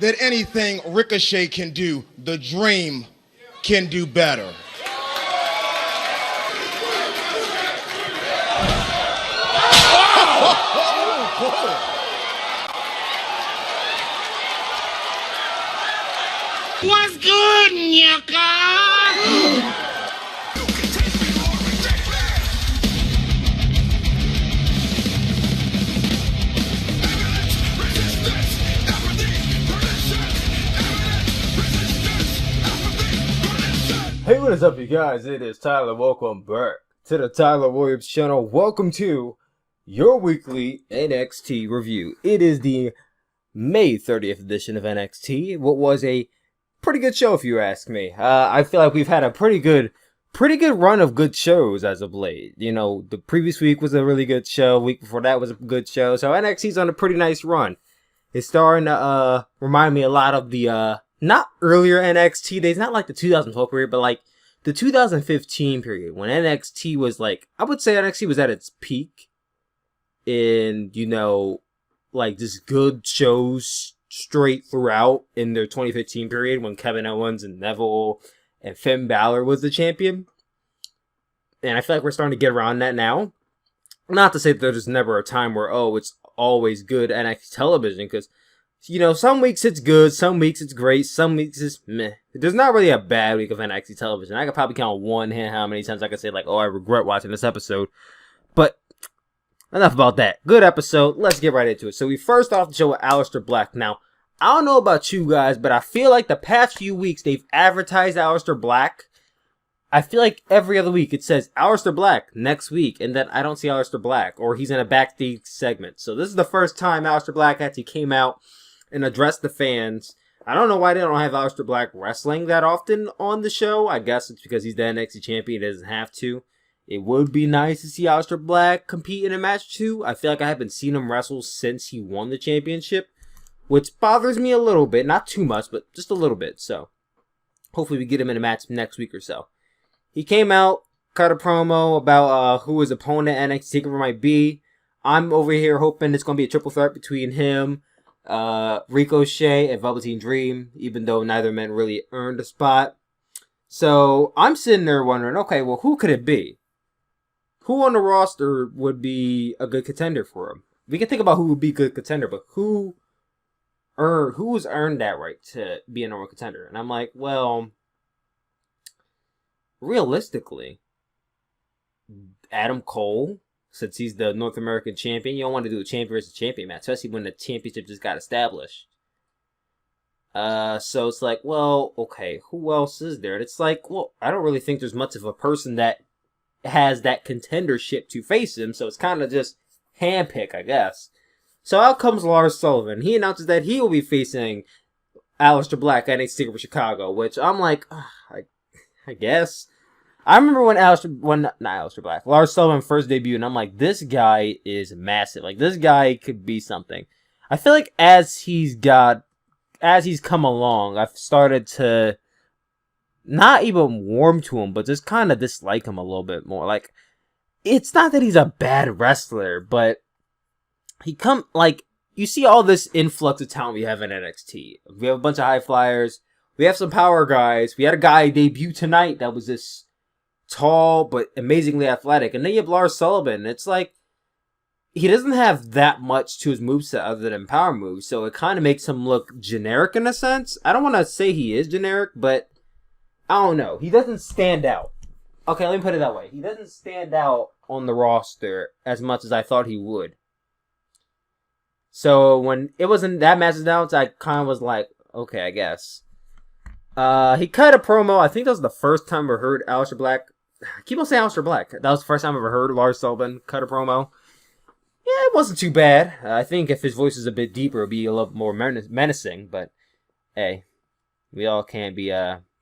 that anything Ricochet can do, the Dream can do better. What's good, Nyaka? Hey, what is up, you guys? It is Tyler. Welcome back to the Tyler Williams channel. Welcome to your weekly NXT review. It is the May 30th edition of NXT. What was a pretty good show, if you ask me. I feel like we've had a pretty good run of good shows as of late. You know, the previous week was a really good show. Week before that was a good show. So NXT's on a pretty nice run. It's starting to remind me a lot of the not earlier NXT days, not like the 2012 period, but like the 2015 period when NXT was like, I would say NXT was at its peak in, you know, like just good shows straight throughout in their 2015 period when Kevin Owens and Neville and Finn Balor was the champion. And I feel like we're starting to get around that now. Not to say that there's never a time where, oh, it's always good NXT television, because, you know, some weeks it's good, some weeks it's great, some weeks it's meh. There's not really a bad week of NXT television. I could probably count on one hand how many times I could say, like, oh, I regret watching this episode. But enough about that. Good episode. Let's get right into it. So we first off the show with Aleister Black. Now, I don't know about you guys, but I feel like the past few weeks they've advertised Aleister Black. I feel like every other week it says Aleister Black next week, and then I don't see Aleister Black, or he's in a backstage segment. So this is the first time Aleister Black actually came out and addressed the fans. I don't know why they don't have Aleister Black wrestling that often on the show. I guess it's because he's the NXT champion. He doesn't have to. It would be nice to see Aleister Black compete in a match too. I feel like I haven't seen him wrestle since he won the championship, which bothers me a little bit. Not too much, but just a little bit. So hopefully we get him in a match next week or so. He came out, cut a promo about who his opponent NXT TakeOver might be. I'm over here hoping it's going to be a triple threat between him, Ricochet, and Velveteen Dream, even though neither men really earned a spot. So I'm sitting there wondering, okay, well, who could it be? Who on the roster would be a good contender for him? We can think about who would be a good contender, but who's earned that right to be a number one contender? And I'm like, well, realistically, Adam Cole, since he's the North American champion, you don't want to do a champion versus champion match, especially when the championship just got established. So it's like, well, okay, who else is there? And it's like, well, I don't really think there's much of a person that has that contendership to face him, so it's kind of just handpick, I guess. So out comes Lars Sullivan. He announces that he will be facing Aleister Black at NXT TakeOver Chicago, which I'm like, I guess. I remember when Lars Sullivan first debuted, and I'm like, this guy is massive. Like, this guy could be something. I feel like as he's come along, I've started to not even warm to him, but just kind of dislike him a little bit more. Like, it's not that he's a bad wrestler, but you see all this influx of talent we have in NXT. We have a bunch of high flyers. We have some power guys. We had a guy debut tonight that was this tall but amazingly athletic. And then you have Lars Sullivan. It's like, he doesn't have that much to his moveset other than power moves, so it kind of makes him look generic in a sense. I don't want to say he is generic, but I don't know. He doesn't stand out. Okay, let me put it that way. He doesn't stand out on the roster as much as I thought he would. So when it wasn't that match announced, I kind of was like, okay, I guess. He cut a promo. I think that was the first time I heard Aleister Black. I keep on saying Aleister Black. That was the first time I ever heard Lars Sullivan cut a promo. Yeah, it wasn't too bad. I think if his voice was a bit deeper, it would be a little more menacing. But, hey, we all can't be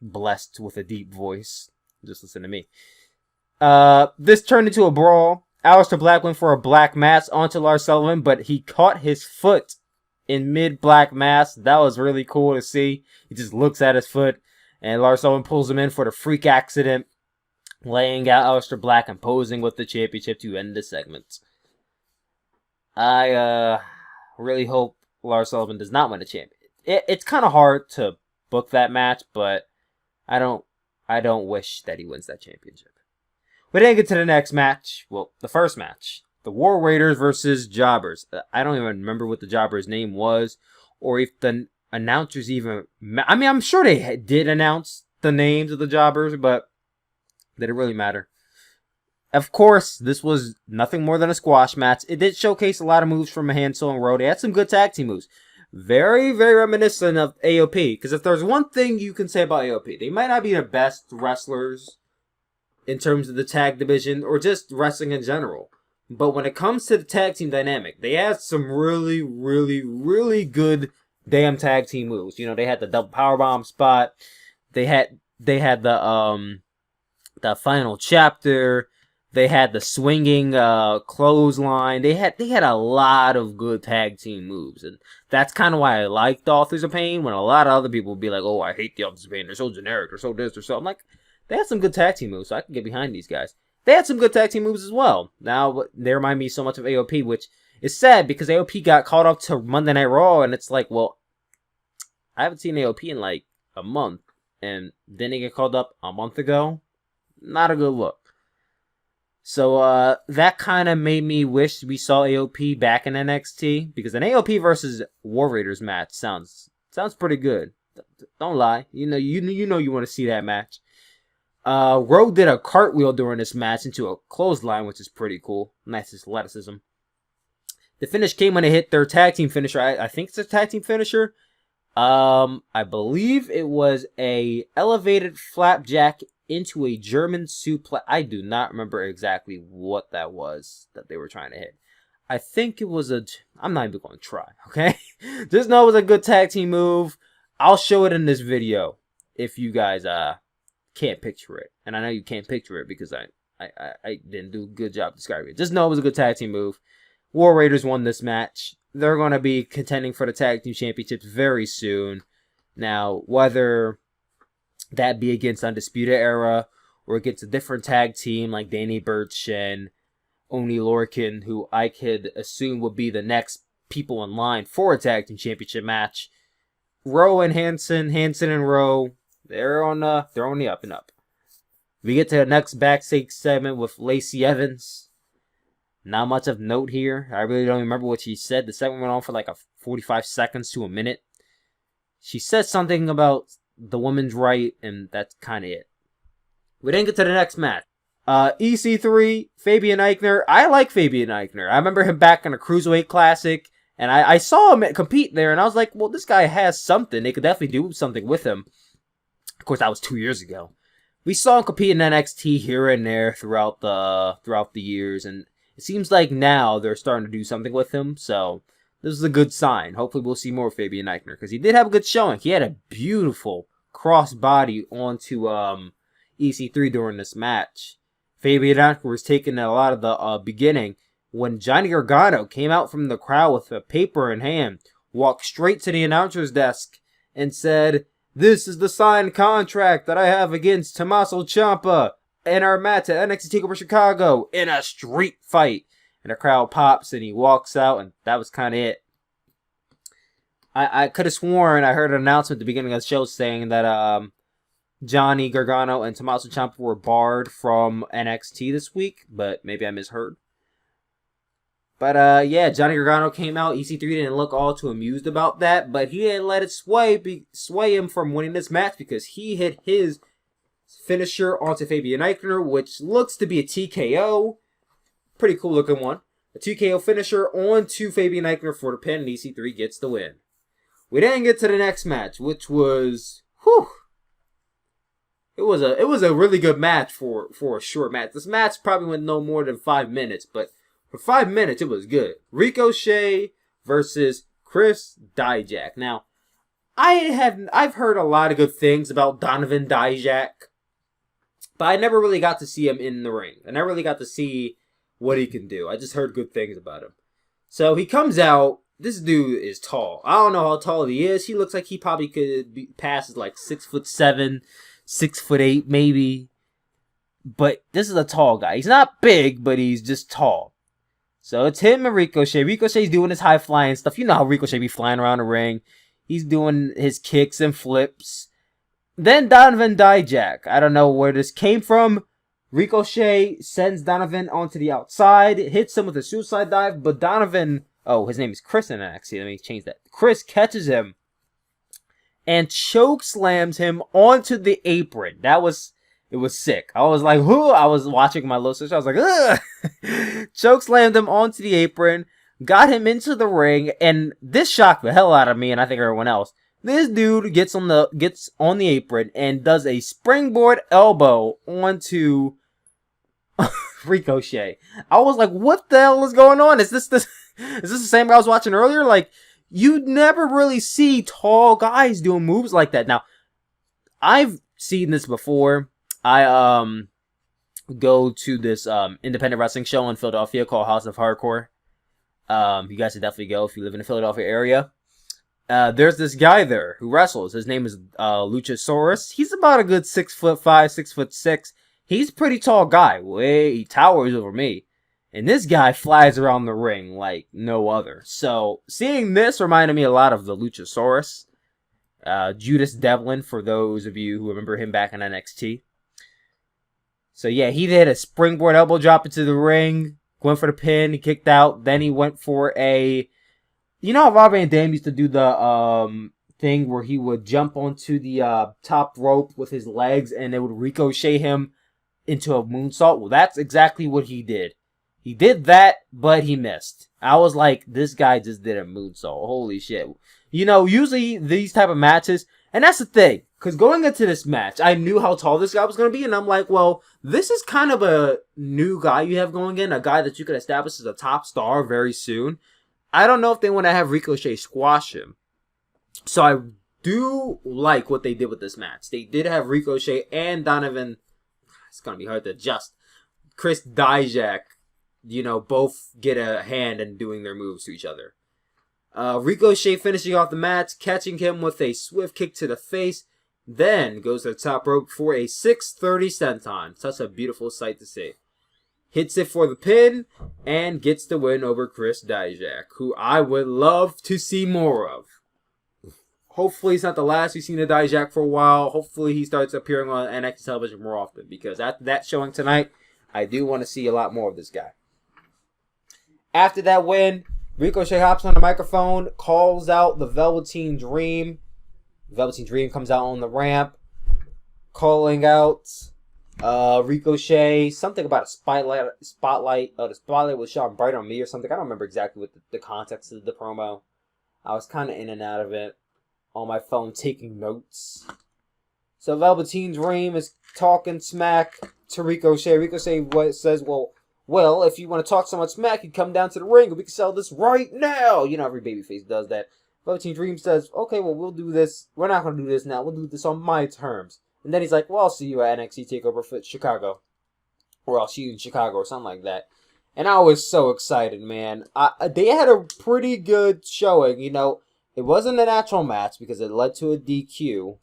blessed with a deep voice. Just listen to me. This turned into a brawl. Aleister Black went for a black mass onto Lars Sullivan, but he caught his foot in mid-black mass. That was really cool to see. He just looks at his foot, and Lars Sullivan pulls him in for the freak accident, laying out Aleister Black and posing with the championship to end the segment. I really hope Lars Sullivan does not win the champion. it's kind of hard to book that match, but I don't wish that he wins that championship. We didn't get to the next match. Well, the first match. The War Raiders versus Jobbers. I don't even remember what the Jobber's name was, or if the announcers even... I mean, I'm sure they did announce the names of the Jobbers, but did it really matter? Of course, this was nothing more than a squash match. It did showcase a lot of moves from Hansel and Rowe. They had some good tag team moves. Very, very reminiscent of AOP. Because if there's one thing you can say about AOP, they might not be the best wrestlers in terms of the tag division or just wrestling in general. But when it comes to the tag team dynamic, they had some really, really, really good damn tag team moves. You know, they had the double powerbomb spot. They had the final chapter. They had the swinging clothesline. They had a lot of good tag team moves, and that's kind of why I liked Authors of Pain. When a lot of other people would be like, "Oh, I hate the Authors of Pain. They're so generic. They're so this. They're so." I'm like, they had some good tag team moves, so I can get behind these guys. They had some good tag team moves as well. Now, they remind me so much of AOP, which is sad because AOP got caught up to Monday Night Raw, and it's like, well, I haven't seen AOP in like a month, and then they get called up a month ago. Not a good look. So that kind of made me wish we saw AOP back in NXT, because an AOP versus War Raiders match sounds pretty good. Don't lie. You know you want to see that match. Rowe did a cartwheel during this match into a clothesline, which is pretty cool. Nice athleticism. The finish came when they hit their tag team finisher. I think it's a tag team finisher. I believe it was a elevated flapjack into a German suplex. I do not remember exactly what that was that they were trying to hit. I think it was I'm not even going to try, okay? Just know it was a good tag team move. I'll show it in this video if you guys can't picture it. And I know you can't picture it because I didn't do a good job describing it. Just know it was a good tag team move. War Raiders won this match. They're going to be contending for the tag team championships very soon. Now, whether that be against Undisputed Era or against a different tag team like Danny Burch and Oni Lorcan, who I could assume would be the next people in line for a tag team championship match. Rowe and Hanson and Rowe, they're on the up and up. We get to the next backstage segment with Lacey Evans. Not much of note here. I really don't remember what she said. The segment went on for like 45 seconds to a minute. She said something about the woman's right, and that's kind of it. We didn't get to the next match. EC3, Fabian Eichner. I like Fabian Eichner. I remember him back in a Cruiserweight Classic, and I saw him compete there, and I was like, well, this guy has something. They could definitely do something with him. Of course, that was 2 years ago. We saw him compete in NXT here and there throughout the years, and it seems like now they're starting to do something with him, so this is a good sign. Hopefully we'll see more Fabian Eichner, because he did have a good showing. He had a beautiful crossbody onto EC3 during this match. Fabian Eichner was taking a lot of the beginning when Johnny Gargano came out from the crowd with a paper in hand, walked straight to the announcer's desk, and said, "This is the signed contract that I have against Tommaso Ciampa in our match at NXT TakeOver Chicago in a street fight." And the crowd pops and he walks out, and that was kind of it. I could have sworn I heard an announcement at the beginning of the show saying that Johnny Gargano and Tommaso Ciampa were barred from NXT this week, but maybe I misheard. But yeah, Johnny Gargano came out. EC3 didn't look all too amused about that, but he didn't let it sway him from winning this match, because he hit his finisher onto Fabian Eichner, which looks to be a TKO. Pretty cool looking one. A TKO finisher onto Fabian Eichner for the pin, and EC3 gets the win. We then get to the next match, which was, it was a really good match for a short match. This match probably went no more than 5 minutes, but for 5 minutes it was good. Ricochet versus Chris Dijak. Now, I've heard a lot of good things about Donovan Dijak, but I never really got to see him in the ring. I never really got to see what he can do. I just heard good things about him. So he comes out. This dude is tall. I don't know how tall he is. He looks like he probably could be passes like 6'7", 6'8", maybe. But this is a tall guy. He's not big, but he's just tall. So it's him and Ricochet. Ricochet's doing his high flying stuff. You know how Ricochet be flying around the ring. He's doing his kicks and flips. Then Donovan Dijak. I don't know where this came from. Ricochet sends Donovan onto the outside, hits him with a suicide dive, but Donovan, oh, his name is Chris in NXT. Let me change that. Chris catches him and choke slams him onto the apron. It was sick. I was like, whoo! I was watching my little sister. I was like, ugh! Choke slammed him onto the apron, got him into the ring, and this shocked the hell out of me, and I think everyone else. This dude gets on the apron and does a springboard elbow onto Ricochet. I was like, what the hell is going on? Is this the same guy I was watching earlier? Like, you never really see tall guys doing moves like that. Now, I've seen this before. I go to this independent wrestling show in Philadelphia called House of Hardcore. You guys should definitely go if you live in the Philadelphia area. There's this guy there who wrestles. His name is Luchasaurus. He's about a good 6'5", 6'6". He's a pretty tall guy. He towers over me. And this guy flies around the ring like no other. So, seeing this reminded me a lot of the Luchasaurus. Judas Devlin, for those of you who remember him back in NXT. So yeah, he did a springboard elbow drop into the ring. Went for the pin, he kicked out. Then he went for a... You know how Rob Van Dam used to do the thing where he would jump onto the top rope with his legs and it would ricochet him into a moonsault? Well, that's exactly what he did. He did that, but he missed. I was like, this guy just did a moonsault. Holy shit. You know, usually these type of matches, and that's the thing, because going into this match, I knew how tall this guy was going to be, and I'm like, well, this is kind of a new guy you have going in, a guy that you could establish as a top star very soon. I don't know if they want to have Ricochet squash him. So I do like what they did with this match. They did have Ricochet and Donovan, it's going to be hard to adjust, Chris Dijak, you know, both get a hand in doing their moves to each other. Ricochet finishing off the match, catching him with a swift kick to the face, then goes to the top rope for a 630 senton. Such a beautiful sight to see. Hits it for the pin, and gets the win over Chris Dijak, who I would love to see more of. Hopefully it's not the last we've seen of Dijak for a while. Hopefully he starts appearing on NXT television more often, because after that showing tonight, I do want to see a lot more of this guy. After that win, Ricochet hops on the microphone, calls out the Velveteen Dream. Velveteen Dream comes out on the ramp, calling out Ricochet, something about a spotlight. The spotlight was shot bright on me or something. I don't remember exactly what the context of the promo. I was kind of in and out of it on my phone taking notes. So Velveteen Dream is talking smack to Ricochet. Ricochet says, well, if you want to talk so much smack, you come down to the ring and we can sell this right now. You know, every babyface does that. Velveteen Dream says, okay, well, we'll do this. We're not going to do this now. We'll do this on my terms. And then he's like, well, I'll see you at NXT TakeOver for Chicago. Or I'll see you in Chicago or something like that. And I was so excited, man. They had a pretty good showing, you know. It wasn't a natural match because it led to a DQ.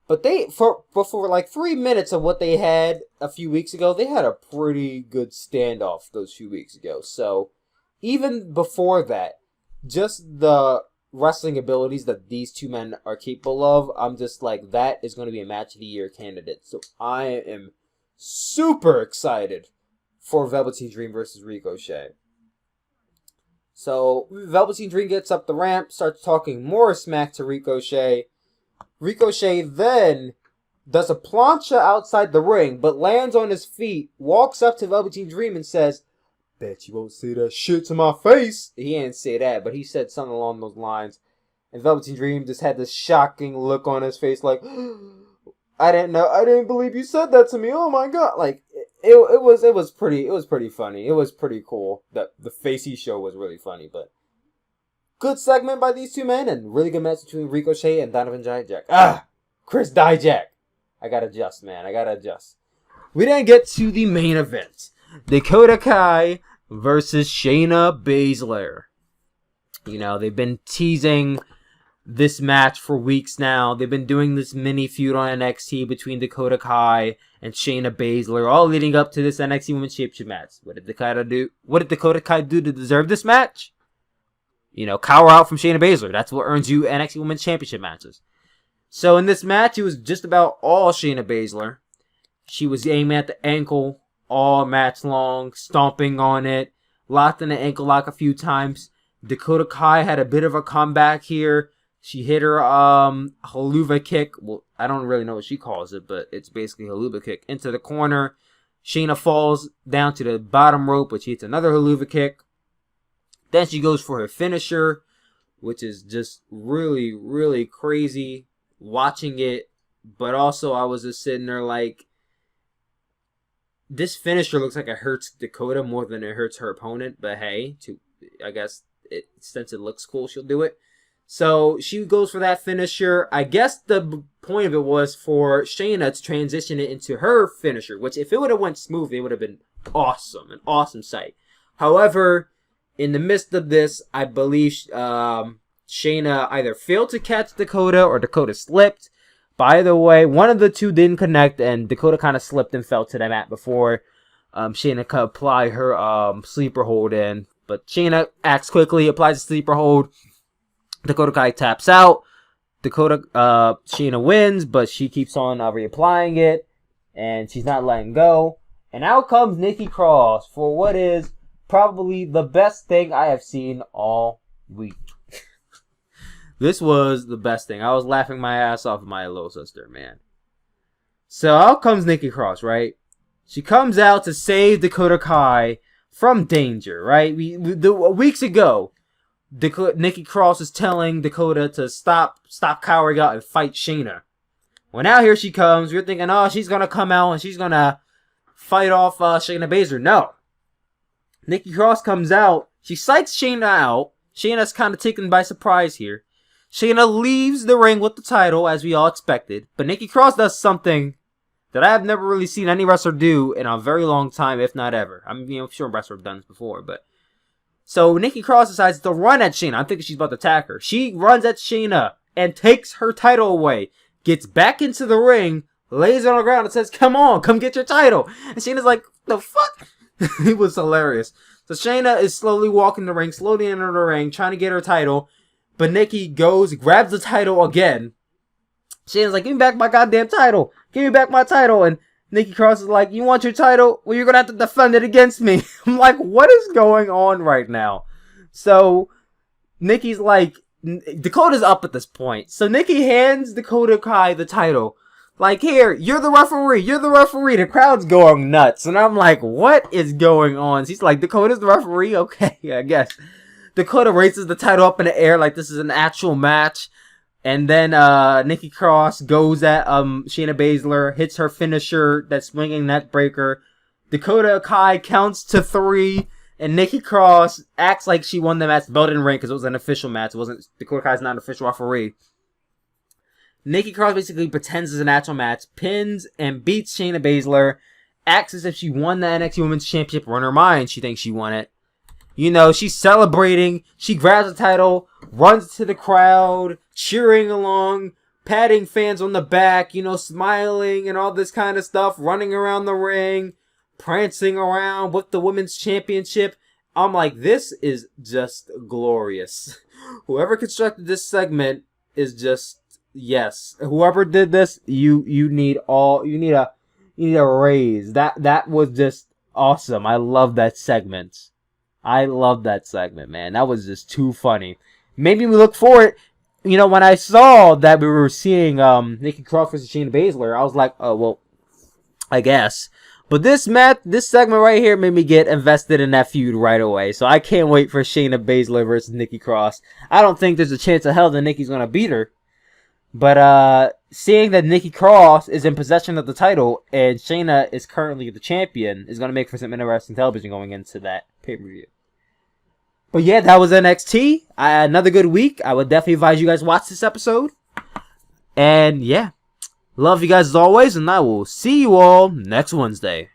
But for like 3 minutes of what they had a few weeks ago, they had a pretty good standoff those few weeks ago. So, even before that, just the wrestling abilities that these two men are capable of, I'm just like, that is going to be a match of the year candidate. So, I am super excited for Velveteen Dream versus Ricochet. So, Velveteen Dream gets up the ramp, starts talking more smack to Ricochet. Ricochet then does a plancha outside the ring, but lands on his feet, walks up to Velveteen Dream and says, bet you won't say that shit to my face. He didn't say that, but he said something along those lines. And Velveteen Dream just had this shocking look on his face like, I didn't believe you said that to me. Oh my god. Like, it was pretty funny. It was pretty cool. The face he showed was really funny, but good segment by these two men, and really good match between Ricochet and Donovan Dijak. Chris Dijak. I gotta adjust, man. I gotta adjust. We didn't get to the main event. Dakota Kai versus Shayna Baszler. You know, they've been teasing this match for weeks now. They've been doing this mini feud on NXT between Dakota Kai and Shayna Baszler, all leading up to this NXT Women's Championship match. What did Dakota Kai do to deserve this match? cower out from Shayna Baszler. That's what earns you NXT Women's Championship matches. So in this match, it was just about all Shayna Baszler. She was aiming at the ankle all match long, stomping on it, locked in the ankle lock a few times. Dakota Kai had a bit of a comeback here. She hit her haluva kick. Well, I don't really know what she calls it, but it's basically a haluva kick into the corner. Shayna falls down to the bottom rope, but she hits another haluva kick. Then she goes for her finisher, which is just really, really crazy watching it. But also, I was just sitting there like, this finisher looks like it hurts Dakota more than it hurts her opponent. But hey, I guess since it looks cool, she'll do it. So she goes for that finisher. I guess the point of it was for Shayna to transition it into her finisher, which if it would have went smooth, it would have been awesome, an awesome sight. However, in the midst of this, I believe Shayna either failed to catch Dakota or Dakota slipped. By the way, one of the two didn't connect, and Dakota kind of slipped and fell to the mat before Shayna could apply her sleeper hold in. But Shayna acts quickly, applies a sleeper hold. Dakota Kai taps out. Shayna wins, but she keeps on reapplying it, and she's not letting go. And out comes Nikki Cross for what is probably the best thing I have seen all week. This was the best thing. I was laughing my ass off at my little sister, man. So out comes Nikki Cross, right? She comes out to save Dakota Kai from danger, right? Weeks ago, Nikki Cross is telling Dakota to stop cowering out and fight Shayna. Well, now here she comes. You're thinking, oh, she's going to come out and she's going to fight off Shayna Baszler. No. Nikki Cross comes out. She psychs Shayna out. Shayna's kind of taken by surprise here. Shayna leaves the ring with the title, as we all expected. But Nikki Cross does something that I have never really seen any wrestler do in a very long time, if not ever. I'm sure wrestlers have done this before, but... So Nikki Cross decides to run at Shayna. I'm thinking she's about to attack her. She runs at Shayna and takes her title away. Gets back into the ring, lays it on the ground and says, come on, come get your title. And Shayna's like, the fuck? It was hilarious. So Shayna is slowly walking the ring, slowly into the ring, trying to get her title. But Nikki goes, grabs the title again. Shayna's like, give me back my goddamn title. Give me back my title. And Nikki Cross is like, you want your title? Well, you're going to have to defend it against me. I'm like, what is going on right now? So, Nikki's like, Dakota's up at this point. So, Nikki hands Dakota Kai the title. Like, here, you're the referee. You're the referee. The crowd's going nuts. And I'm like, what is going on? She's like, Dakota's the referee? Okay, I guess. Dakota raises the title up in the air like this is an actual match. And then Nikki Cross goes at Shayna Baszler, hits her finisher, that swinging neck breaker. Dakota Kai counts to 3, and Nikki Cross acts like she won the match. The belt didn't ring because it was an official match. It wasn't. Dakota Kai's not an official referee. Nikki Cross basically pretends it's an actual match, pins and beats Shayna Baszler, acts as if she won the NXT Women's Championship. Or in her mind, she thinks she won it. She's celebrating. She grabs the title, runs to the crowd, cheering along, patting fans on the back, smiling and all this kind of stuff, running around the ring, prancing around with the Women's Championship. I'm like, this is just glorious. Whoever constructed this segment is just, yes. Whoever did this, you need a raise. That was just awesome. I love that segment. Man. That was just too funny. Maybe we look forward. When I saw that we were seeing Nikki Cross versus Shayna Baszler, I was like, oh, well, I guess. But this segment right here made me get invested in that feud right away. So I can't wait for Shayna Baszler versus Nikki Cross. I don't think there's a chance of hell that Nikki's going to beat her. But seeing that Nikki Cross is in possession of the title and Shayna is currently the champion is going to make for some interesting television going into that pay-per-view. But yeah, that was NXT. Another good week. I would definitely advise you guys watch this episode. And yeah, love you guys as always, and I will see you all next Wednesday.